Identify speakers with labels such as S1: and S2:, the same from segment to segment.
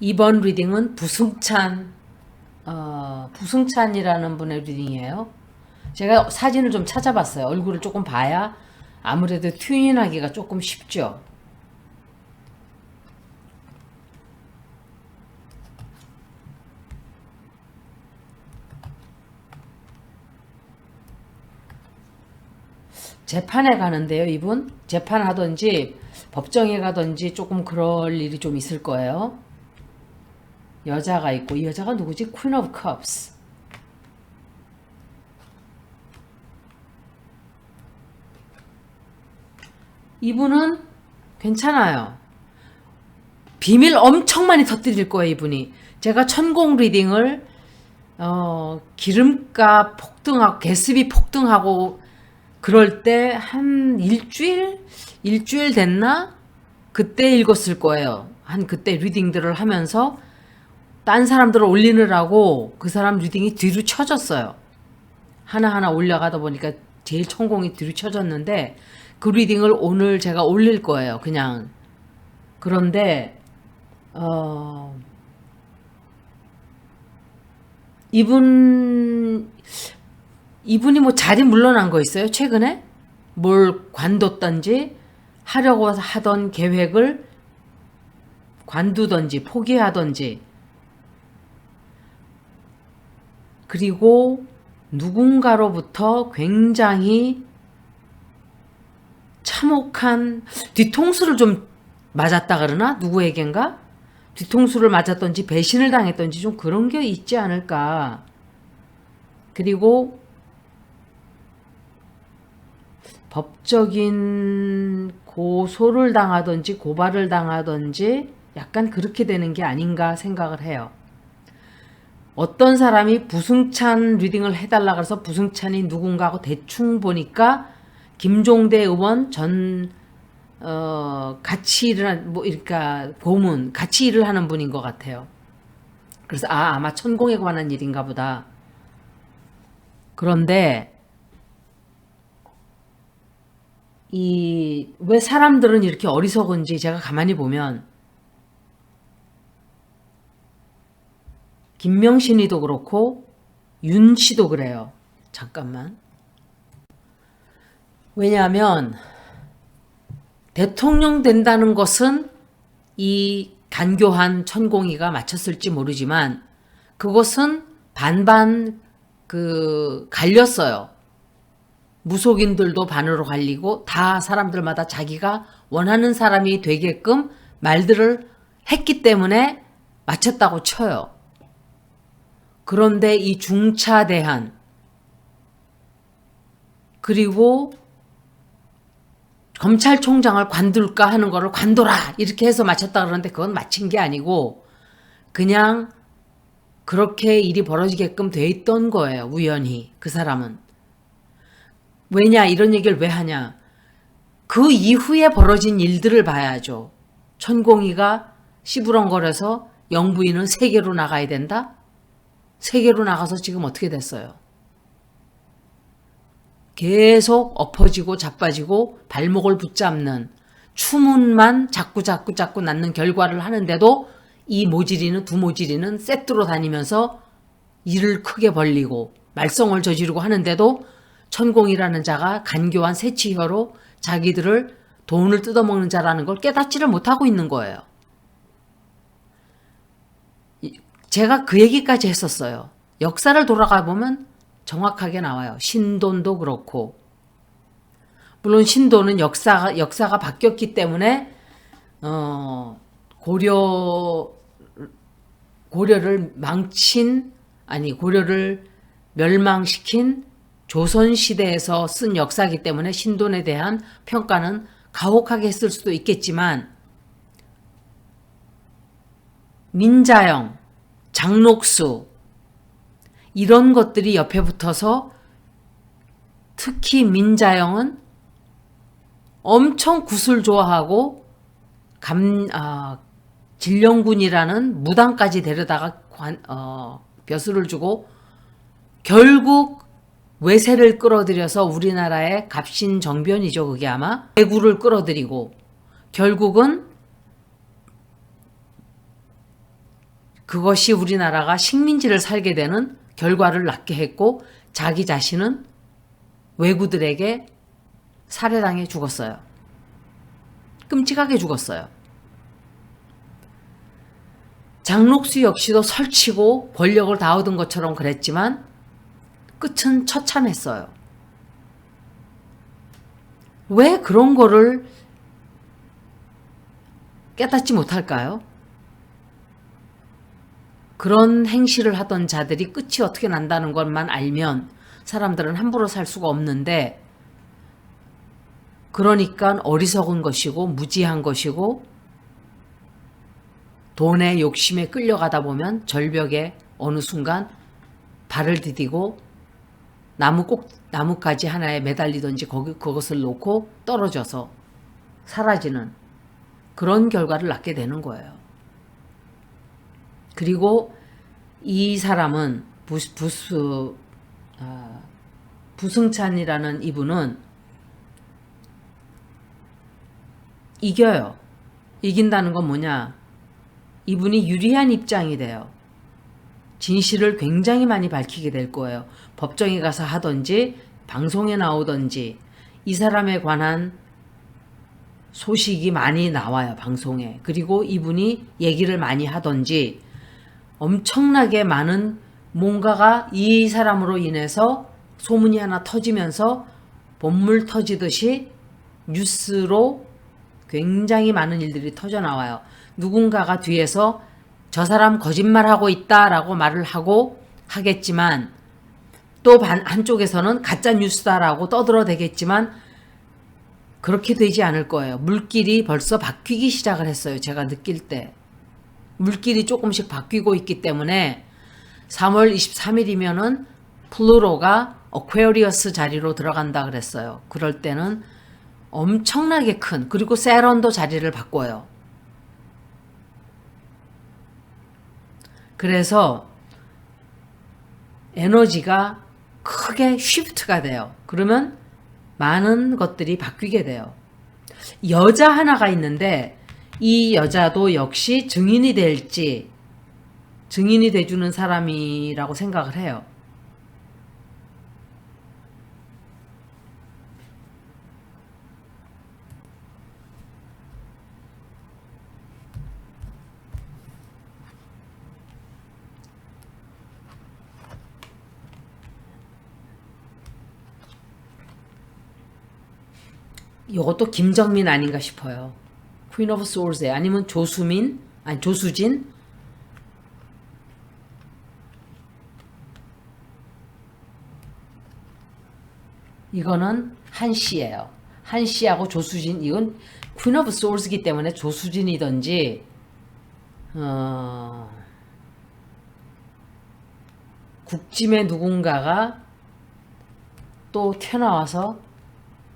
S1: 이번 리딩은 부승찬이라는 분의 리딩이에요. 제가 사진을 좀 찾아봤어요. 얼굴을 조금 봐야 아무래도 튜인하기가 조금 쉽죠. 재판에 가는데요, 이분. 재판하든지 법정에 가든지 조금 그럴 일이 좀 있을 거예요. 여자가 있고, 이 여자가 누구지? Queen of Cups. 이분은 괜찮아요. 비밀 엄청 많이 터뜨릴 거예요, 이분이. 제가 천공 리딩을 기름값 폭등하고 가스비 폭등하고 그럴 때 한 일주일 됐나? 그때 읽었을 거예요. 한 그때 리딩들을 하면서 딴 사람들을 올리느라고 그 사람 리딩이 뒤로 쳐졌어요. 하나하나 올려가다 보니까 제일 천공이 뒤로 쳐졌는데 그 리딩을 오늘 제가 올릴 거예요. 그냥. 그런데 이분이 뭐 자리 물러난 거 있어요? 최근에? 뭘 관뒀던지 하려고 하던 계획을 관두던지 포기하던지, 그리고 누군가로부터 굉장히 참혹한 뒤통수를 좀 맞았다 그러나? 누구에겐가? 뒤통수를 맞았던지 배신을 당했던지 좀 그런 게 있지 않을까. 그리고 법적인 고소를 당하든지 고발을 당하든지 약간 그렇게 되는 게 아닌가 생각을 해요. 어떤 사람이 부승찬 리딩을 해달라 그래서 부승찬이 누군가 하고 대충 보니까 김종대 의원 전 같이 일을 그러니까 고문 같이 일을 하는 분인 것 같아요. 그래서 아마 천공에 관한 일인가 보다. 그런데 왜 사람들은 이렇게 어리석은지 제가 가만히 보면 김명신이도 그렇고 윤 씨도 그래요. 잠깐만. 왜냐하면 대통령 된다는 것은 이 간교한 천공이가 맞췄을지 모르지만 그것은 반반 갈렸어요. 무속인들도 반으로 갈리고 다 사람들마다 자기가 원하는 사람이 되게끔 말들을 했기 때문에 맞췄다고 쳐요. 그런데 이 중차대한 그리고 검찰총장을 관둘까 하는 거를 관둬라 이렇게 해서 맞췄다 그러는데 그건 맞힌 게 아니고 그냥 그렇게 일이 벌어지게끔 돼 있던 거예요. 우연히 그 사람은. 왜냐 이런 얘기를 왜 하냐. 그 이후에 벌어진 일들을 봐야죠. 천공이가 시부렁거려서 영부인은 세계로 나가야 된다? 세계로 나가서 지금 어떻게 됐어요? 계속 엎어지고 자빠지고 발목을 붙잡는 추문만 자꾸 낳는 결과를 하는데도 이 모질이는 두 모질이는 세트로 다니면서 일을 크게 벌리고 말썽을 저지르고 하는데도 천공이라는 자가 간교한 새치혀로 자기들을 돈을 뜯어먹는 자라는 걸 깨닫지를 못하고 있는 거예요. 제가 그 얘기까지 했었어요. 역사를 돌아가 보면 정확하게 나와요. 신돈도 그렇고. 물론 신돈은 역사가 바뀌었기 때문에 고려를 고려를 멸망시킨 조선시대에서 쓴 역사이기 때문에 신돈에 대한 평가는 가혹하게 했을 수도 있겠지만 민자영, 장록수 이런 것들이 옆에 붙어서 특히 민자영은 엄청 굿을 좋아하고 진령군이라는 무당까지 데려다가 벼슬을 주고 결국 외세를 끌어들여서 우리나라의 갑신정변이죠. 그게 아마 대구를 끌어들이고 결국은 그것이 우리나라가 식민지를 살게 되는 결과를 낳게 했고 자기 자신은 왜구들에게 살해당해 죽었어요. 끔찍하게 죽었어요. 장록수 역시도 설치고 권력을 다 얻은 것처럼 그랬지만 끝은 처참했어요. 왜 그런 거를 깨닫지 못할까요? 그런 행실을 하던 자들이 끝이 어떻게 난다는 것만 알면 사람들은 함부로 살 수가 없는데, 그러니까 어리석은 것이고 무지한 것이고 돈의 욕심에 끌려가다 보면 절벽에 어느 순간 발을 디디고 나뭇가지 하나에 매달리든지 그것을 놓고 떨어져서 사라지는 그런 결과를 낳게 되는 거예요. 그리고 이 사람은 부승찬이라는 이분은 이겨요. 이긴다는 건 뭐냐? 이분이 유리한 입장이 돼요. 진실을 굉장히 많이 밝히게 될 거예요. 법정에 가서 하든지 방송에 나오든지 이 사람에 관한 소식이 많이 나와요. 방송에. 그리고 이분이 얘기를 많이 하든지 엄청나게 많은 뭔가가 이 사람으로 인해서 소문이 하나 터지면서 본물 터지듯이 뉴스로 굉장히 많은 일들이 터져 나와요. 누군가가 뒤에서 저 사람 거짓말하고 있다라고 말을 하겠지만 또 한쪽에서는 가짜 뉴스다라고 떠들어대겠지만 그렇게 되지 않을 거예요. 물길이 벌써 바뀌기 시작을 했어요. 제가 느낄 때. 물길이 조금씩 바뀌고 있기 때문에 3월 23일이면은 플루토가 어퀘리어스 자리로 들어간다 그랬어요. 그럴 때는 엄청나게 큰, 그리고 세런도 자리를 바꿔요. 그래서 에너지가 크게 쉬프트가 돼요. 그러면 많은 것들이 바뀌게 돼요. 여자 하나가 있는데 이 여자도 역시 증인이 돼주는 사람이라고 생각을 해요. 이것도 김정민 아닌가 싶어요. Queen of Swords에. 아니면 조수진. 이거는 한씨예요. 한씨하고 조수진. 이건 Queen of Swords이기 때문에 조수진이든지 국짐의 누군가가 또 튀어나와서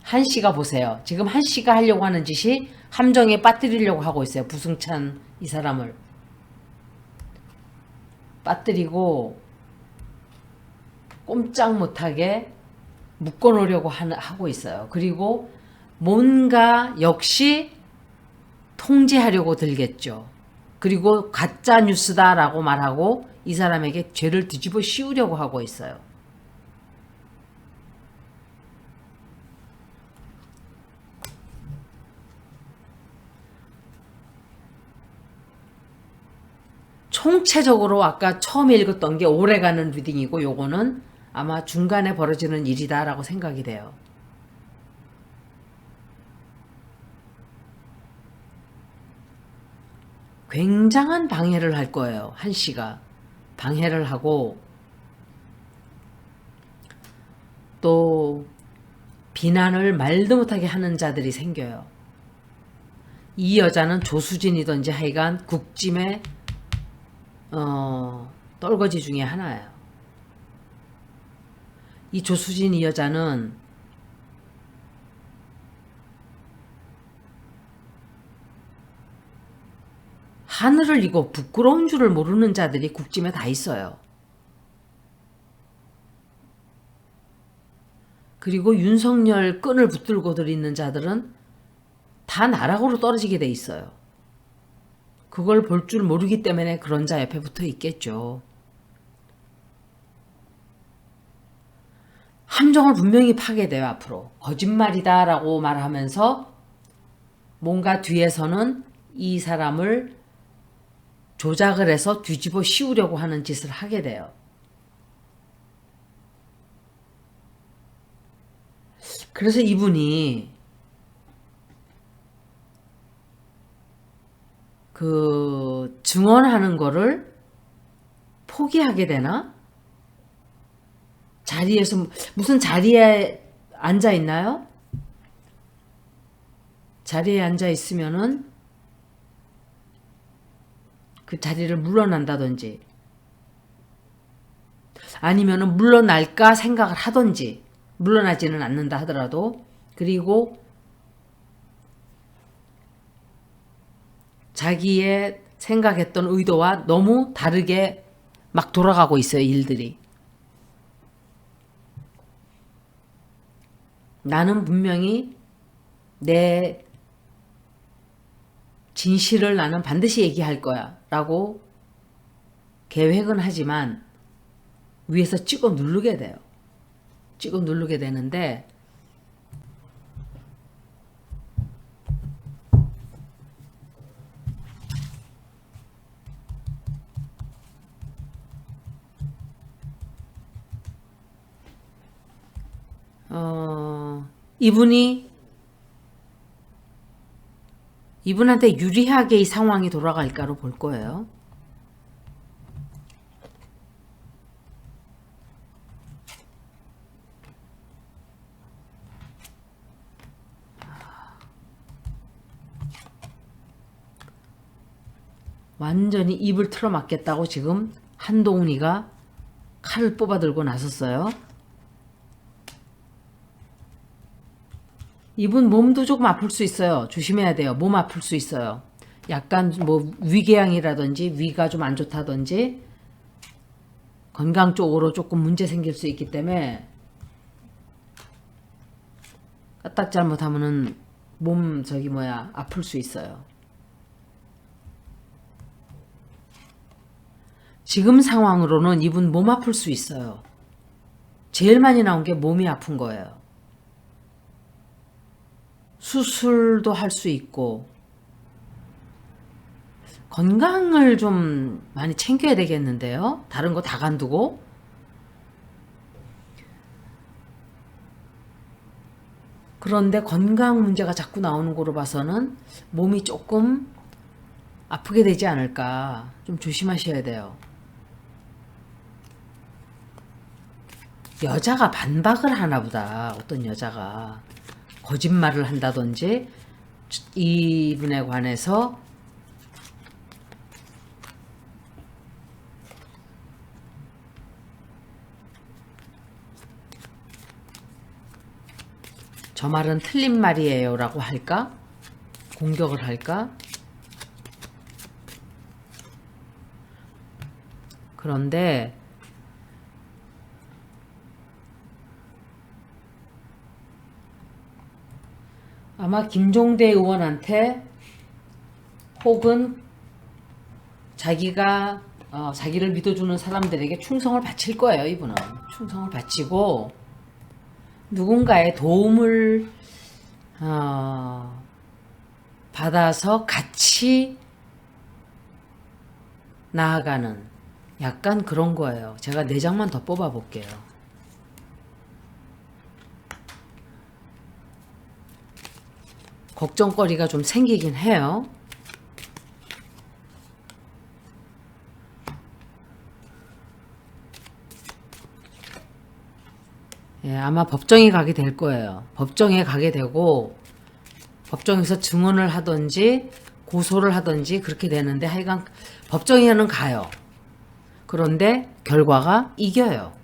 S1: 한씨가 보세요. 지금 한씨가 하려고 하는 짓이 함정에 빠뜨리려고 하고 있어요. 부승찬 이 사람을 빠뜨리고 꼼짝 못하게 묶어놓으려고 하고 있어요. 그리고 뭔가 역시 통제하려고 들겠죠. 그리고 가짜 뉴스다라고 말하고 이 사람에게 죄를 뒤집어 씌우려고 하고 있어요. 총체적으로 아까 처음에 읽었던 게 오래가는 리딩이고 요거는 아마 중간에 벌어지는 일이다라고 생각이 돼요. 굉장한 방해를 할 거예요. 한씨가 방해를 하고 또 비난을 말도 못하게 하는 자들이 생겨요. 이 여자는 조수진이든지 하여간 국짐의 떨거지 중에 하나예요. 이 조수진 이 여자는 하늘을 이고 부끄러운 줄을 모르는 자들이 국짐에 다 있어요. 그리고 윤석열 끈을 붙들고들 있는 자들은 다 나락으로 떨어지게 돼 있어요. 그걸 볼 줄 모르기 때문에 그런 자 옆에 붙어 있겠죠. 함정을 분명히 파게 돼요. 앞으로 거짓말이다 라고 말하면서 뭔가 뒤에서는 이 사람을 조작을 해서 뒤집어 씌우려고 하는 짓을 하게 돼요. 그래서 이분이 그 증언하는 거를 포기하게 되나? 자리에서 무슨 자리에 앉아 있나요? 자리에 앉아 있으면은 그 자리를 물러난다든지 아니면은 물러날까 생각을 하든지 물러나지는 않는다 하더라도 그리고 자기의 생각했던 의도와 너무 다르게 막 돌아가고 있어요. 일들이. 나는 분명히 내 진실을 나는 반드시 얘기할 거야 라고 계획은 하지만 위에서 찍어 누르게 돼요. 찍어 누르게 되는데 이분한테 유리하게 이 상황이 돌아갈까로 볼 거예요. 완전히 입을 틀어막겠다고 지금 한동훈이가 칼을 뽑아 들고 나섰어요. 이분 몸도 조금 아플 수 있어요. 조심해야 돼요. 몸 아플 수 있어요. 약간 뭐 위궤양이라든지 위가 좀 안 좋다든지 건강 쪽으로 조금 문제 생길 수 있기 때문에 까딱 잘못하면은 몸 아플 수 있어요. 지금 상황으로는 이분 몸 아플 수 있어요. 제일 많이 나온 게 몸이 아픈 거예요. 수술도 할 수 있고 건강을 좀 많이 챙겨야 되겠는데요. 다른 거 다 간두고. 그런데 건강 문제가 자꾸 나오는 거로 봐서는 몸이 조금 아프게 되지 않을까. 좀 조심하셔야 돼요. 여자가 반박을 하나 보다. 어떤 여자가 거짓말을 한다든지 이분에 관해서 저 말은 틀린 말이에요 라고 할까? 공격을 할까? 그런데 아마 김종대 의원한테 혹은 자기를 믿어주는 사람들에게 충성을 바칠 거예요. 이분은 충성을 바치고 누군가의 도움을 받아서 같이 나아가는 약간 그런 거예요. 제가 4장만 더 뽑아 볼게요. 걱정거리가 좀 생기긴 해요. 예, 아마 법정에 가게 될 거예요. 법정에 가게 되고 법정에서 증언을 하든지 고소를 하든지 그렇게 되는데 하여간 법정에는 가요. 그런데 결과가 이겨요.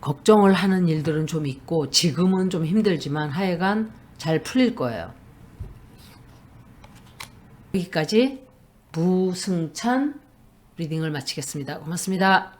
S1: 걱정을 하는 일들은 좀 있고 지금은 좀 힘들지만 하여간 잘 풀릴 거예요. 여기까지 무승찬 리딩을 마치겠습니다. 고맙습니다.